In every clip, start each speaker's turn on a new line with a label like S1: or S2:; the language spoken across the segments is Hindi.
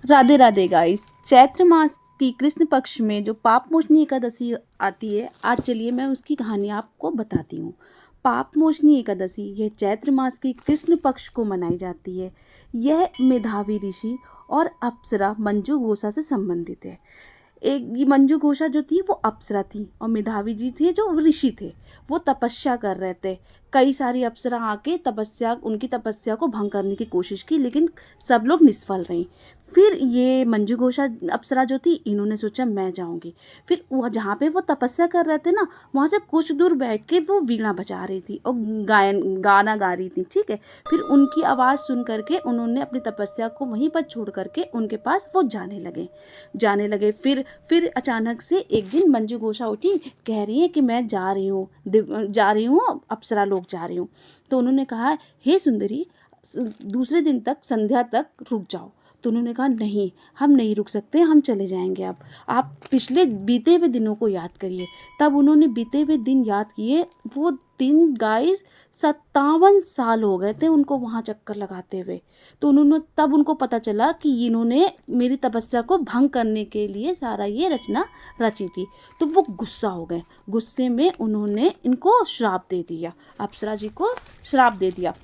S1: राधे राधे गाइस। चैत्र मास की कृष्ण पक्ष में जो पाप मोचनी एकादशी आती है, आज चलिए मैं उसकी कहानी आपको बताती हूँ। पाप मोचनी एकादशी यह चैत्र मास की कृष्ण पक्ष को मनाई जाती है। यह मेधावी ऋषि और अप्सरा मंजू गोसा से संबंधित है। एक ये मंजू घोषा जो थी वो अप्सरा थी और मेधावी जी थे जो ऋषि थे। वो तपस्या कर रहे थे। कई सारी अप्सरा आके उनकी तपस्या को भंग करने की कोशिश की, लेकिन सब लोग निष्फल रहीं। फिर ये मंजू घोषा अप्सरा जो थी, इन्होंने सोचा मैं जाऊंगी। फिर वह जहाँ पे वो तपस्या कर रहे थे ना, वहाँ से कुछ दूर बैठ के वो वीणा बजा रही थी और गाना गा रही थी। ठीक है। फिर उनकी आवाज़ सुन करके उन्होंने अपनी तपस्या को वहीं पर छोड़ करके उनके पास वो जाने लगे। फिर अचानक से एक दिन मंजू घोषा उठी, कह रही है कि मैं जा रही हूँ, अप्सरा लोग जा रही हूँ। तो उन्होंने कहा, हे सुंदरी, दूसरे दिन तक, संध्या तक रुक जाओ। तो उन्होंने कहा, नहीं, हम नहीं रुक सकते, हम चले जाएंगे। अब आप पिछले बीते हुए दिनों को याद करिए। तब उन्होंने बीते हुए दिन याद किए। वो दिन गाइस 57 साल हो गए थे उनको वहाँ चक्कर लगाते हुए। तो तब उनको पता चला कि इन्होंने मेरी तपस्या को भंग करने के लिए सारा ये रचना रची थी। तो वो गुस्सा हो गए। गुस्से में उन्होंने इनको श्राप दे दिया, अप्सरा जी को श्राप दे दिया।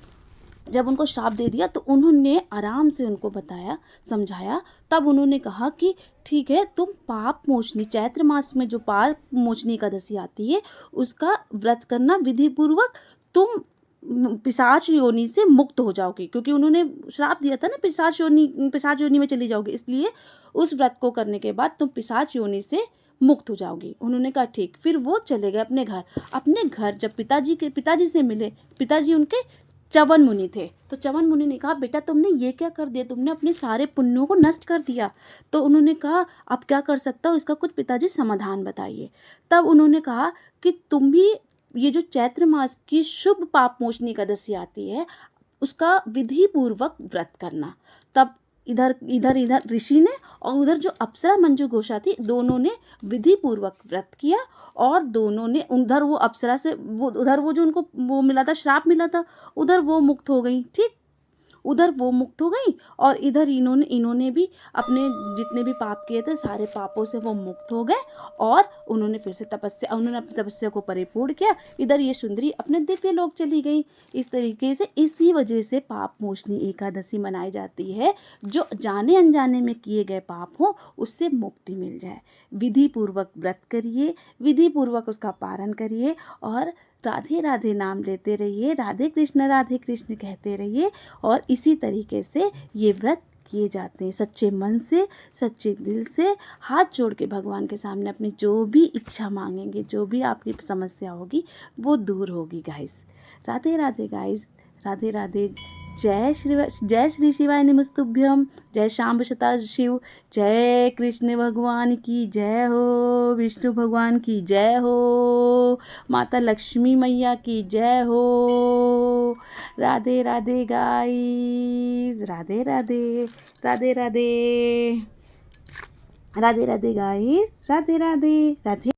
S1: जब उनको श्राप दे दिया तो उन्होंने आराम से उनको बताया, समझाया। तब उन्होंने कहा कि ठीक है, तुम पाप मोचनी, चैत्र मास में जो पाप मोचनी एकादशी आती है, उसका व्रत करना विधि पूर्वक। तुम पिशाच योनि से मुक्त हो जाओगे, क्योंकि उन्होंने श्राप दिया था ना, पिशाच योनि में चली जाओगे, इसलिए उस व्रत को करने के बाद तुम पिशाच योनि से मुक्त हो जाओगी। उन्होंने कहा ठीक। फिर वो चले गए अपने घर जब पिताजी से मिले। पिताजी उनके च्यवन मुनि थे। तो च्यवन मुनि ने कहा, बेटा तुमने ये क्या कर दिया, तुमने अपने सारे पुण्यों को नष्ट कर दिया। तो उन्होंने कहा, अब क्या कर सकता हूँ, इसका कुछ पिताजी समाधान बताइए। तब उन्होंने कहा कि तुम भी ये जो चैत्र मास की शुभ पाप मोचनी एकादशी आती है, उसका विधि पूर्वक व्रत करना। तब इधर ऋषि ने और उधर जो अप्सरा मंजू घोषा थी, दोनों ने विधि पूर्वक व्रत किया। और दोनों ने उधर वो अप्सरा से उधर वो जो उनको वो मिला था, श्राप मिला था, उधर वो मुक्त हो गई। ठीक, उधर वो मुक्त हो गई और इधर इन्होंने भी अपने जितने भी पाप किए थे, सारे पापों से वो मुक्त हो गए। और उन्होंने अपनी तपस्या को परिपूर्ण किया। इधर ये सुंदरी अपने दिव्य लोक चली गई। इस तरीके से, इसी वजह से पाप मोचनी एकादशी मनाई जाती है। जो जाने अनजाने में किए गए पाप हो, उससे मुक्ति मिल जाए। विधि पूर्वक व्रत करिए, विधि पूर्वक उसका पारण करिए और राधे राधे नाम लेते रहिए, राधे कृष्ण कहते रहिए। और इसी तरीके से ये व्रत किए जाते हैं। सच्चे मन से, सच्चे दिल से हाथ जोड़ के भगवान के सामने अपनी जो भी इच्छा मांगेंगे, जो भी आपकी समस्या होगी, वो दूर होगी गाइस। राधे राधे गाइस, राधे राधे। जय श्री शिवाय नमस्तुभ्यम। जय शाम्ब शता शिव। जय कृष्ण भगवान की जय हो, विष्णु भगवान की जय हो, माता लक्ष्मी मैया की जय हो। Radhe Radhe guys, Radhe Radhe, Radhe Radhe, Radhe Radhe guys, Radhe Radhe, Radhe.